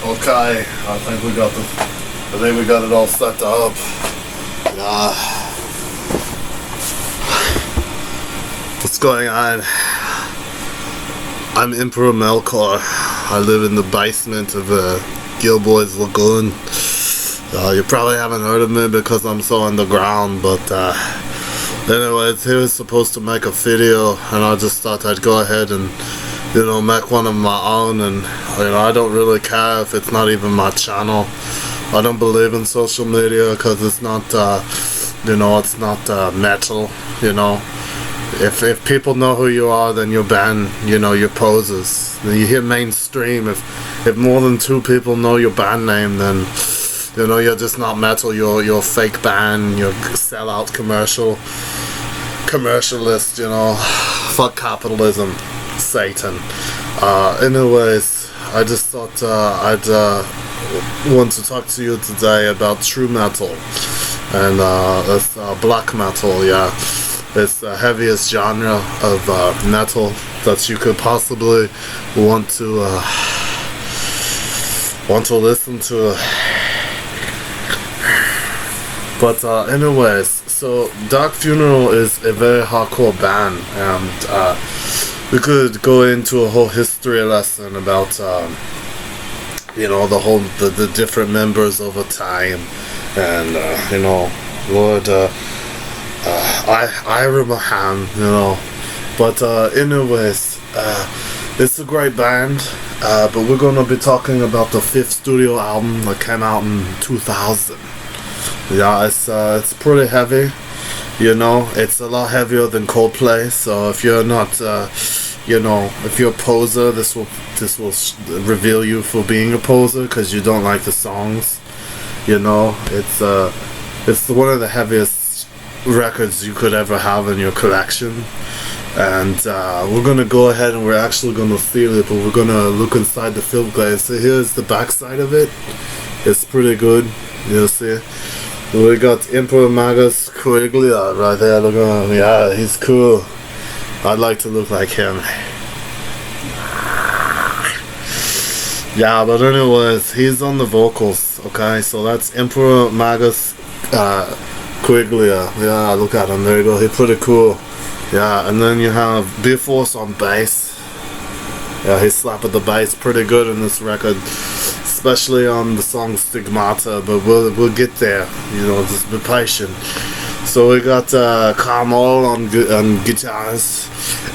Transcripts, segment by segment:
Okay, I think we got it all set up. Yeah. What's going on? I'm Emperor Melkor. I live in the basement of Gill-boy's Lagoon. You probably haven't heard of me because I'm so underground, but anyways, he was supposed to make a video and I just thought I'd go ahead and make one of my own. And I don't really care if it's not even my channel. I don't believe in social media because it's not it's not metal. If people know who you are, then you're banned, your poses. You hear mainstream, if more than 2 people know your band name, then you're just not metal. You're a fake band. You're sellout commercialist. Fuck capitalism, Satan. Anyways, I just thought I'd want to talk to you today about true metal, and that's black metal. Yeah, it's the heaviest genre of metal that you could possibly want to listen to. But anyways, so Dark Funeral is a very hardcore band, and we could go into a whole history lesson about the different members over time, and Lord Abraham, but anyways, it's a great band, but we're gonna be talking about the 5th studio album that came out in 2000. Yeah, it's pretty heavy. It's a lot heavier than Coldplay. So if you're not, if you're a poser, this will reveal you for being a poser because you don't like the songs. It's one of the heaviest records you could ever have in your collection. And we're gonna go ahead and we're actually gonna seal it, but we're gonna look inside the film glaze. So here's the back side of it. It's pretty good. You'll see. We got Emperor Magus Quiglia right there. Look at him. Yeah, he's cool. I'd like to look like him. Yeah, but anyways, he's on the vocals. Okay, so that's Emperor Magus Quiglia. Yeah, look at him. There you go. He's pretty cool. Yeah, and then you have B-Force on bass. Yeah, he's slapping the bass pretty good in this record, especially on the song Stigmata, but we'll get there. Just be patient. So we got Carmel on guitars,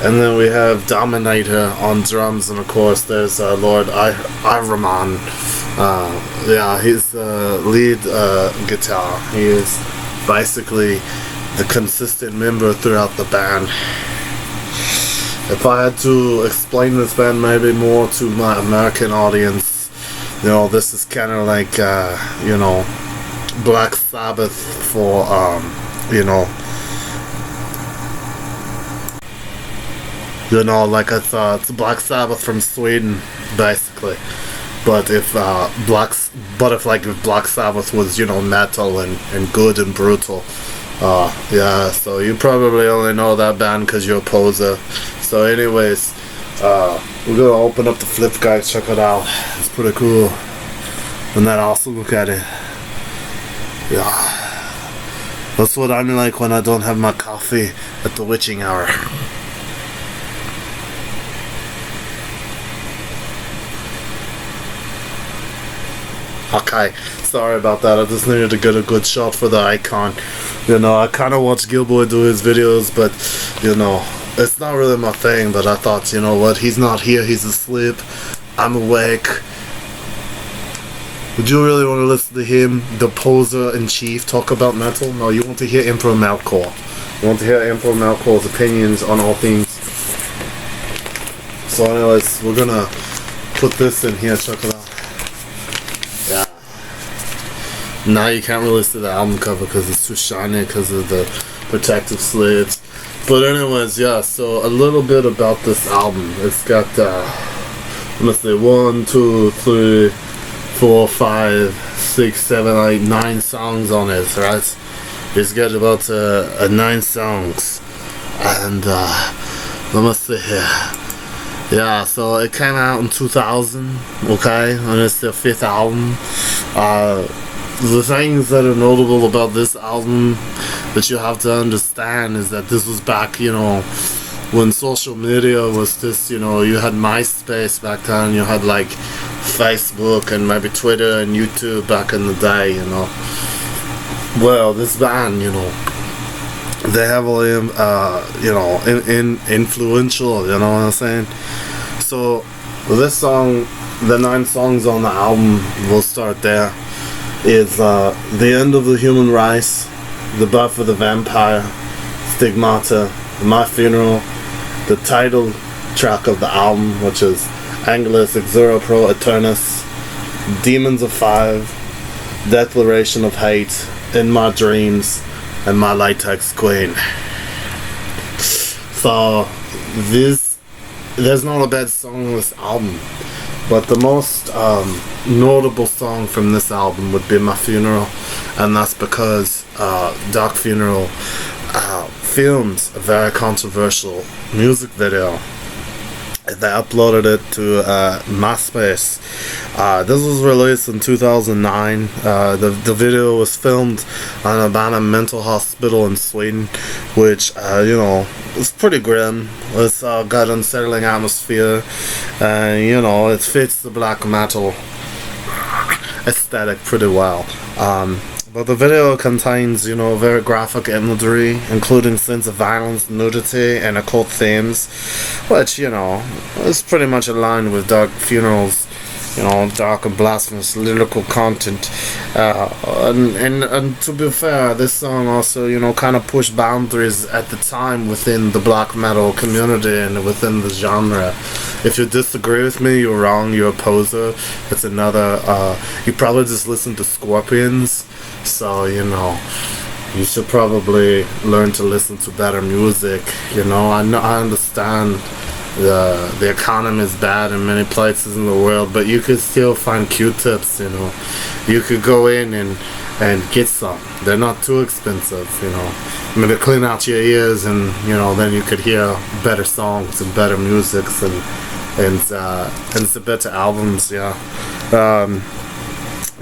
and then we have Dominator on drums, and of course there's Lord Iraman. Yeah, he's lead guitar. He is basically the consistent member throughout the band. If I had to explain this band maybe more to my American audience, this is kind of like Black Sabbath for like it's Black Sabbath from Sweden, basically. But if Black Sabbath was metal and good and brutal, yeah. So you probably only know that band because you're a poser. So anyways, we're gonna open up the flip, guys. Check it out. It's pretty cool. And then also look at it. Yeah, that's what I'm like when I don't have my coffee at the witching hour. Okay, sorry about that. I just needed to get a good shot for the icon. I kind of watch Gill-boy do his videos, but it's not really my thing. But I thought, what? He's not here. He's asleep. I'm awake. Would you really want to listen to him, the poser in chief, talk about metal? No, you want to hear Emperor Melkor. You want to hear Emperor Melkor's opinions on all things. So anyways, we're gonna put this in here. Check it out. Yeah. Now you can't really see the album cover because it's too shiny because of the protective sleeves. But anyways, yeah. So a little bit about this album. It's got let me see, 1, 2, 3, 4, 5, 6, 7, 8, 9 songs on it, right? It's got about 9 songs, and let me see here. Yeah, so it came out in 2000, okay, and it's their 5th album. The things that are notable about this album that you have to understand is that this was back, when social media was this, you had MySpace back then, you had like Facebook and maybe Twitter and YouTube back in the day, Well, this band, they heavily, influential, you know what I'm saying? So, this song, the 9 songs on the album, we'll start there, is The End of the Human Race, The Birth of the Vampire, Stigmata, My Funeral, the title track of the album, which is Angelus Exuro Pro Eternus, Demons of Five, Declaration of Hate, In My Dreams, and My Latex Queen. So, there's not a bad song on this album, but the most notable song from this album would be My Funeral, and that's because Dark Funeral filmed a very controversial music video. They uploaded it to MySpace. This was released in 2009. The video was filmed on an abandoned mental hospital in Sweden, which, it's pretty grim. It's got unsettling atmosphere, and, it fits the black metal aesthetic pretty well. But the video contains, very graphic imagery, including scenes of violence, nudity, and occult themes, which, is pretty much aligned with Dark Funeral's, dark and blasphemous lyrical content. And to be fair, this song also, kind of pushed boundaries at the time within the black metal community and within the genre. If you disagree with me, you're wrong, you're a poser. It's another, you probably just listen to Scorpions. So, you should probably learn to listen to better music. I understand the economy is bad in many places in the world, but you could still find Q-tips, You could go in and get some. They're not too expensive, to clean out your ears, and, then you could hear better songs and better music and some better albums, yeah.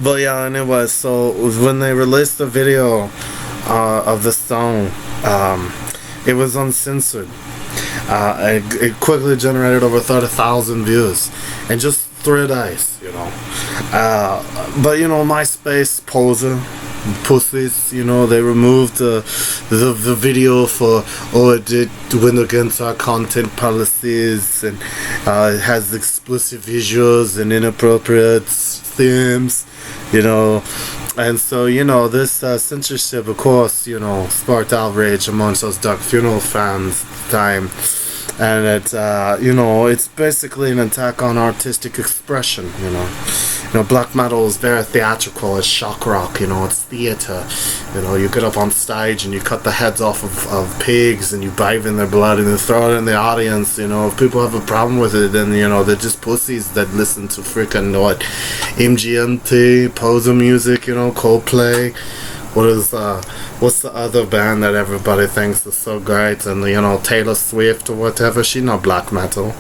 But yeah, anyway, so when they released the video of the song, it was uncensored. It quickly generated over 30,000 views in just 3 days, But MySpace poser pussies, they removed the video for, it went against our content policies, and it has explicit visuals and inappropriate themes, and so, this censorship, of course, sparked outrage amongst those Dark Funeral fans at the time. And it's basically an attack on artistic expression, black metal is very theatrical, it's shock rock, it's theater, you get up on stage and you cut the heads off of pigs and you bathe in their blood and you throw it in the audience, if people have a problem with it, then, they're just pussies that listen to freaking, MGMT, poser music, Coldplay. What's the other band that everybody thinks is so great? And Taylor Swift or whatever. She's not black metal.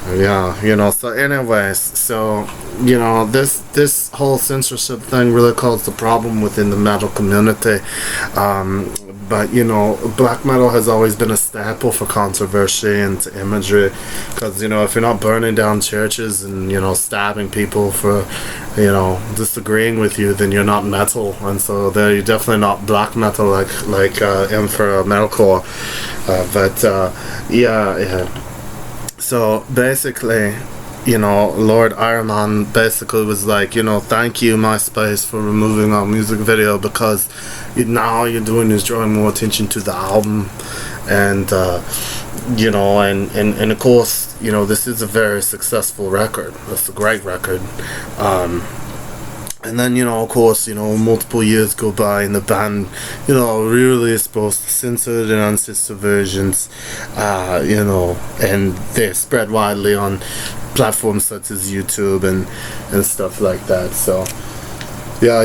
Yeah, so anyways, so this whole censorship thing really caused a problem within the metal community. But black metal has always been a staple for controversy and imagery, because if you're not burning down churches and stabbing people for disagreeing with you, then you're not metal, and so you're definitely not black metal like Infernal Melkor. Yeah. So basically, Lord Ironman basically was like, thank you MySpace for removing our music video, because now all you're doing is drawing more attention to the album, and and of course, this is a very successful record. It's a great record. And then, of course, multiple years go by and the band, really is supposed to censored and uncensored versions, and they're spread widely on platforms such as YouTube and stuff like that. So, yeah,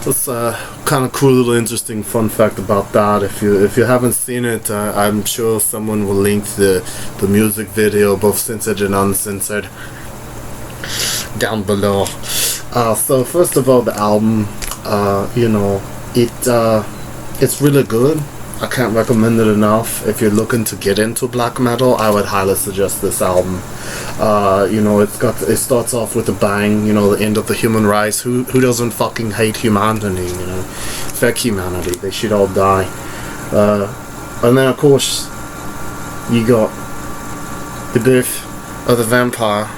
That's a kind of cool little interesting fun fact about that. If you haven't seen it, I'm sure someone will link the music video, both censored and uncensored, down below. So first of all, the album, it's really good. I can't recommend it enough. If you're looking to get into black metal, I would highly suggest this album. It starts off with a bang, the end of the human race. Who doesn't fucking hate humanity, Fuck humanity, they should all die. And then of course, you got the birth of the vampire.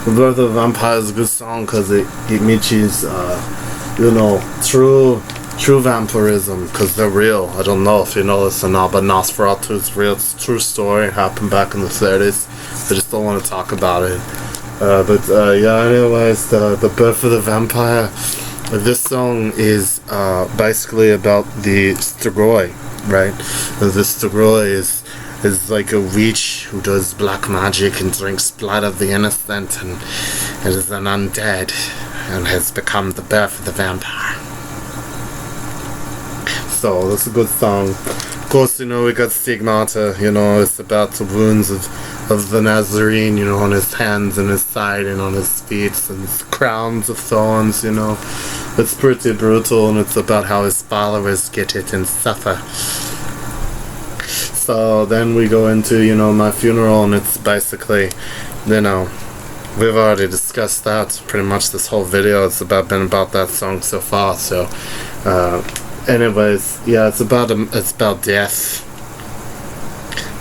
The Birth of the Vampire is a good song because it mentions, true vampirism, because they're real. I don't know if you know this or not, but Nosferatu is real. It's a true story. It happened back in the 30s. I just don't want to talk about it. Anyways, the Birth of the Vampire. This song is basically about the Strigoi, right? The Strigoi is like a witch who does black magic and drinks blood of the innocent and is an undead and has become the birth of the vampire. So that's a good song. Of course, we got Stigmata, it's about the wounds of the Nazarene, on his hands and his side and on his feet, and his crowns of thorns, It's pretty brutal, and it's about how his followers get it and suffer. So then we go into, My Funeral, and it's basically, we've already discussed that pretty much this whole video. It's been about that song so far. So, anyways, yeah, it's about death.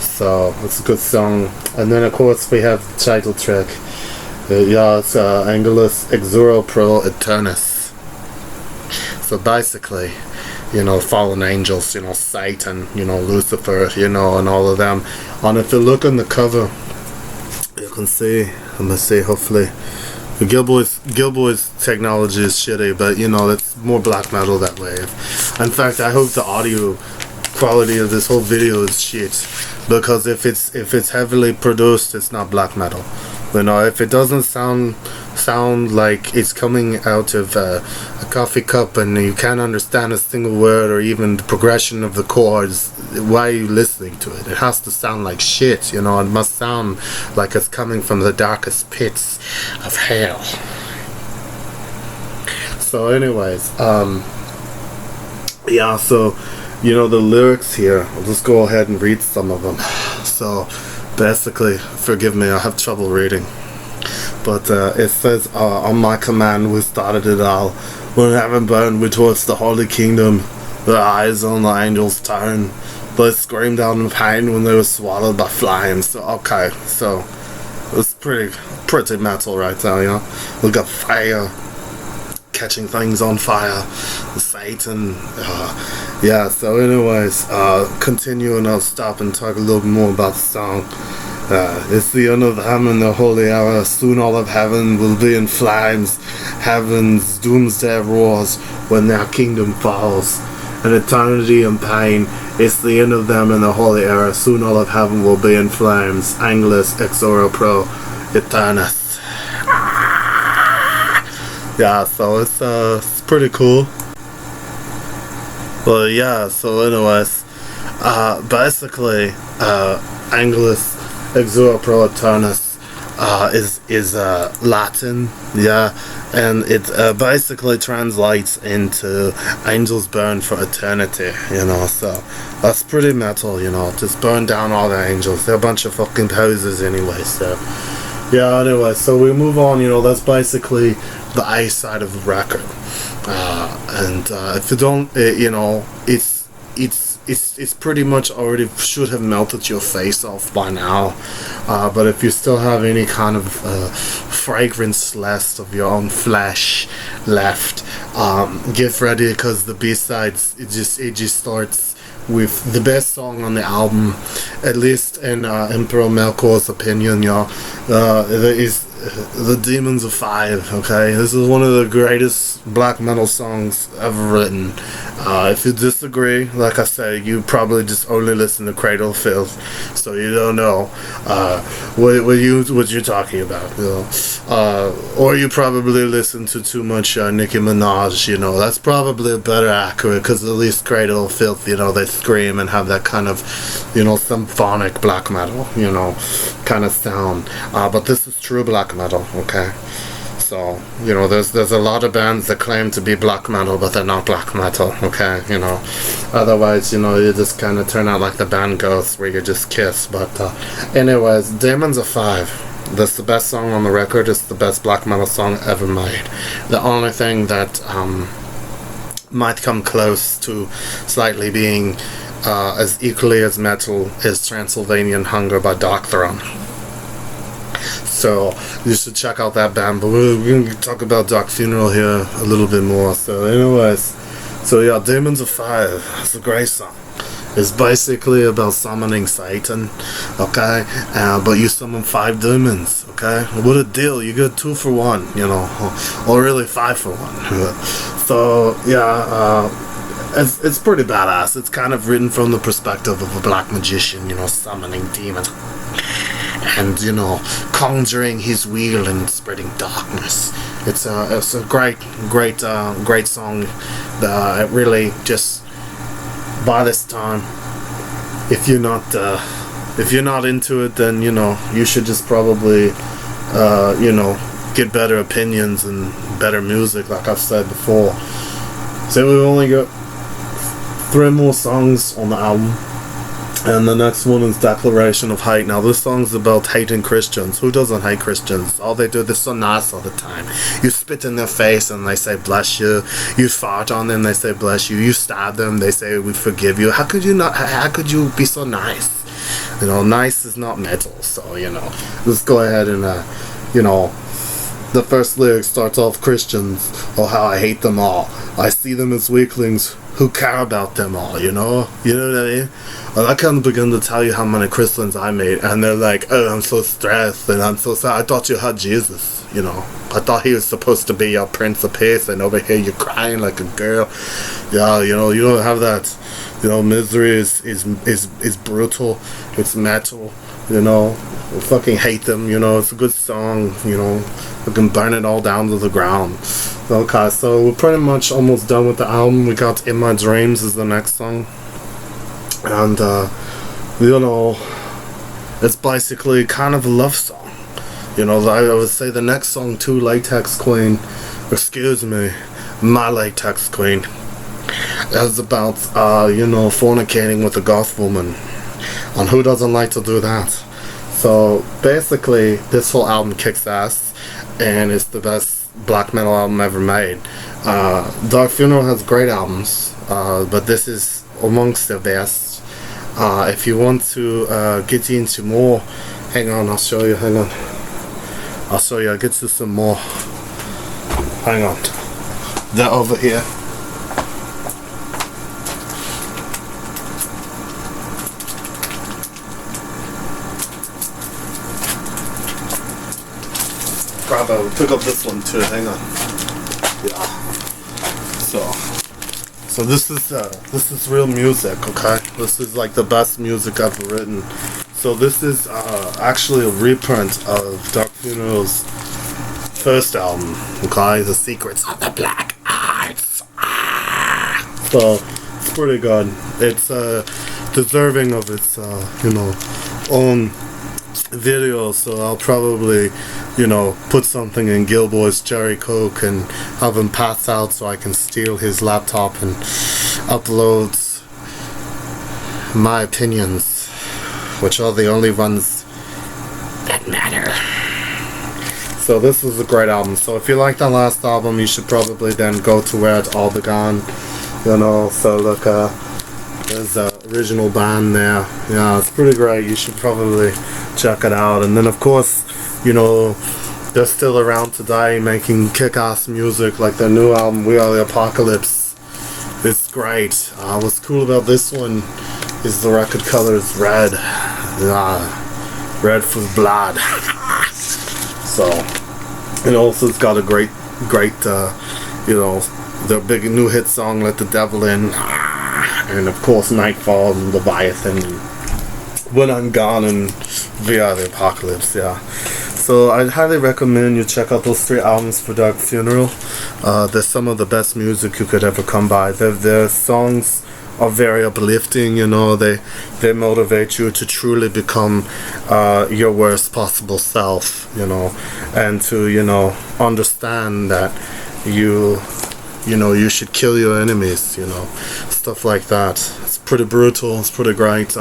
So it's a good song. And then of course we have the title track. It's Angelus Exuro pro Eternus. So basically, fallen angels, Satan, Lucifer, and all of them. And if you look on the cover, you can see, let me see, hopefully, the Gill-boy's technology is shitty, but it's more black metal that way. In fact, I hope the audio quality of this whole video is shit, because if it's heavily produced, it's not black metal. If it doesn't sound like it's coming out of a coffee cup and you can't understand a single word or even the progression of the chords, why are you listening to it? It has to sound like shit, it must sound like it's coming from the darkest pits of hell. So anyways, the lyrics here, I'll just go ahead and read some of them. So basically, forgive me, I have trouble reading. But it says, on my command we started it all. When heaven burned we towards the holy kingdom. Their eyes on the angels turned. They screamed out in pain when they were swallowed by flames. So, okay, so it's pretty metal right there, We got fire, catching things on fire, Satan. So anyways, continuing, I'll stop and talk a little bit more about the song. It's the end of them in the holy hour. Soon all of heaven will be in flames. Heaven's doomsday roars when their kingdom falls. An eternity in pain. It's the end of them in the holy era. Soon all of heaven will be in flames. Angelus Exuro pro Eternus. Yeah, so it's pretty cool. Well, yeah, so anyways, basically, Angelus Exuro pro Eternus is Latin, and it basically translates into angels burn for eternity, so that's pretty metal, just burn down all the angels. They're a bunch of fucking posers anyway, so yeah, anyway, so we move on, that's basically the A side of the record, and if you don't, it's pretty much already should have melted your face off by now, but if you still have any kind of fragrance left of your own flesh left, get ready, because the B-sides, it just starts with the best song on the album, at least in Emperor Melkor's opinion, is The Demons of Five. Okay, this is one of the greatest black metal songs ever written. If you disagree, like I said, you probably just only listen to Cradle of Filth, so you don't know. what you talking about, you know? Or you probably listen to too much Nicki Minaj, you know. That's probably better accurate, because at least Cradle of Filth, you know, they scream and have that kind of, you know, symphonic black metal, you know, kind of sound. But this is true black metal, okay? So, you know, there's a lot of bands that claim to be black metal, but they're not black metal, okay, you know. Otherwise, you know, you just kind of turn out like the band Ghost, where you just kiss. But anyways, Demons of Five. That's the best song on the record. It's the best black metal song ever made. The only thing that might come close to slightly being as equally as metal is Transylvanian Hunger by Dark Throne. So you should check out that band, but we're going to talk about Dark Funeral here a little bit more. So anyways, so yeah, Demons of Fire, it's a great song. It's basically about summoning Satan, okay, but you summon 5 demons, okay. What a deal, you get 2 for 1, you know, or really 5 for 1. So yeah, it's pretty badass. It's kind of written from the perspective of a black magician, you know, summoning demons and, you know, conjuring his wheel and spreading darkness. It's a great song. It really just, by this time, if you're not into it, then, you know, you should just probably you know, get better opinions and better music, like I've said before. So we've only got 3 more songs on the album. And the next one is Declaration of Hate. Now this song's about hating Christians. Who doesn't hate Christians? All they do, they're so nice all the time. You spit in their face and they say bless you. You fart on them, they say bless you. You stab them, they say we forgive you. How could you be so nice? You know, nice is not metal. So, you know, let's go ahead and you know, the first lyric starts off, Christians, oh how I hate them all. I see them as weaklings who care about them all, you know what I mean? Well, I can't begin to tell you how many Christians I made, and they're like, oh, I'm so stressed, and I'm so sad. I thought you had Jesus, you know. I thought he was supposed to be your Prince of Peace, and over here you're crying like a girl. Yeah, you know, you don't have that. You know, misery is brutal. It's metal, you know. I fucking hate them, you know. It's a good song, you know. We can burn it all down to the ground. Okay, so we're pretty much almost done with the album. We got In My Dreams is the next song. And, you know, it's basically kind of a love song. You know, I would say the next song, too, Latex Queen, excuse me, My Latex Queen, is about, you know, fornicating with a goth woman. And who doesn't like to do that? So, basically, this whole album kicks ass, and it's the best black metal album ever made. Dark Funeral has great albums, but this is amongst the best. If you want to get into more, hang on, I'll show you, I'll get you some more. Hang on, they're over here. Bravo, pick up this one too, hang on. Yeah. So this is real music, okay? This is like the best music ever written. So this is actually a reprint of Dark Funeral's first album, okay? The Secrets of the Black Arts. So it's pretty good. It's deserving of its you know, own video, so I'll probably, you know, put something in Gill-boy's Cherry Coke and have him pass out so I can steal his laptop and upload my opinions, which are the only ones that matter. So this was a great album. So if you like the last album, you should probably then go to Where It's All Begun, you know. So look, there's the original band there. Yeah, it's pretty great. You should probably check it out. And then of course, you know, they're still around today making kick-ass music, like their new album We Are the Apocalypse. It's great. What's cool about this one is the record color is red. Red for blood. So, and also it's got a great you know, their big new hit song Let the Devil In, and of course Nightfall and Leviathan and When I'm Gone and via the apocalypse. Yeah. So I'd highly recommend you check out those 3 albums for Dark Funeral. They're some of the best music you could ever come by. Their songs are very uplifting, you know. They motivate you to truly become your worst possible self, you know, and to, you know, understand that you should kill your enemies, you know, stuff like that. It's pretty brutal. It's pretty great.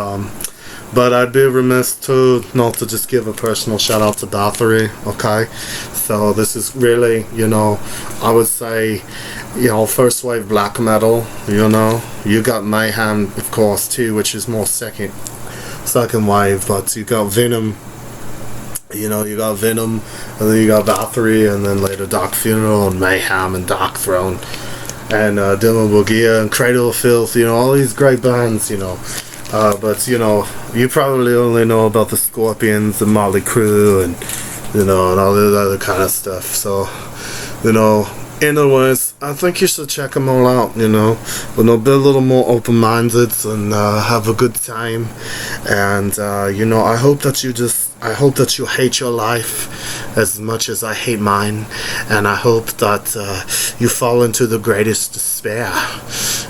But I'd be remiss too not to just give a personal shout out to Bathory, okay? So this is really, you know, I would say, you know, first wave black metal, you know. You got Mayhem, of course, too, which is more second wave, but you got Venom, you know, you got Venom, and then you got Bathory, and then later Dark Funeral, and Mayhem, and Dark Throne, and Dylan Bogia, and Cradle of Filth, you know, all these great bands, you know. But, you know, you probably only know about the Scorpions, the Motley Crue, and, you know, and all that other kind of stuff. So, you know, anyways, I think you should check them all out, you know. But, be a little more open-minded and have a good time. And, you know, I hope that you hate your life as much as I hate mine, and I hope that you fall into the greatest despair,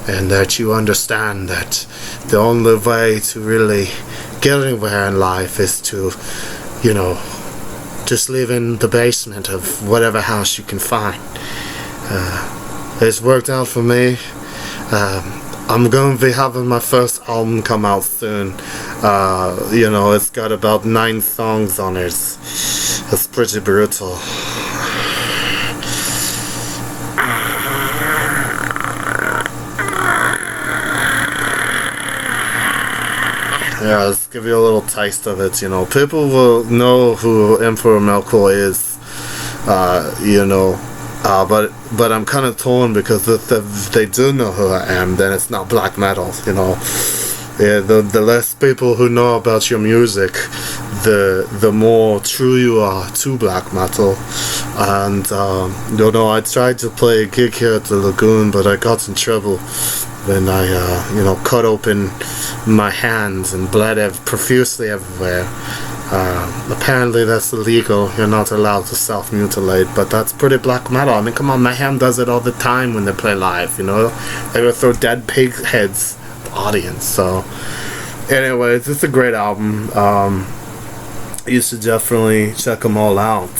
and that you understand that the only way to really get anywhere in life is to, you know, just live in the basement of whatever house you can find. It's worked out for me. I'm going to be having my first album come out soon. You know, it's got about 9 songs on it. It's pretty brutal. Yeah, let's give you a little taste of it, you know. People will know who Emperor Melkor is, you know. But I'm kind of torn, because if they do know who I am, then it's not black metal, you know. Yeah, the less people who know about your music, the more true you are to black metal. And you know, I tried to play a gig here at the Lagoon, but I got in trouble when I you know, cut open my hands and bled profusely everywhere. Apparently that's illegal. You're not allowed to self-mutilate, but that's pretty black metal. I mean, come on, Mayhem does it all the time when they play live, you know. They would throw dead pig heads at the audience. So anyways, it's a great album. You should definitely check them all out.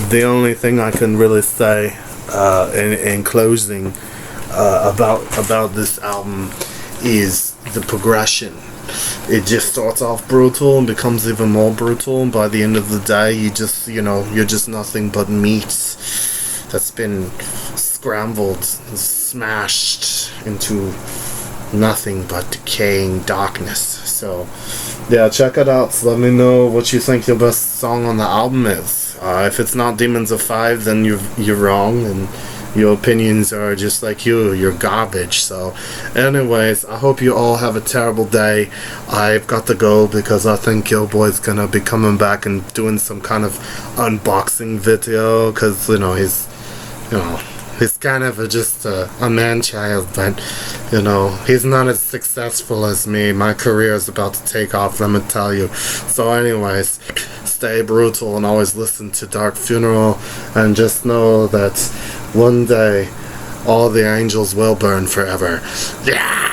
The only thing I can really say in closing about this album is the progression. It just starts off brutal and becomes even more brutal, and by the end of the day, you're just nothing but meat that's been scrambled and smashed into nothing but decaying darkness. So yeah, check it out. So let me know what you think your best song on the album is. If it's not Demons of Five, then you're wrong, and your opinions are just like you're garbage. So anyways, I hope you all have a terrible day. I've got to go, because I think Gill-boy's gonna be coming back and doing some kind of unboxing video, because you know, he's kind of just a man-child, but you know, he's not as successful as me. My career is about to take off, let me tell you. So anyways, stay brutal and always listen to Dark Funeral, and just know that one day all the angels will burn forever. Yeah!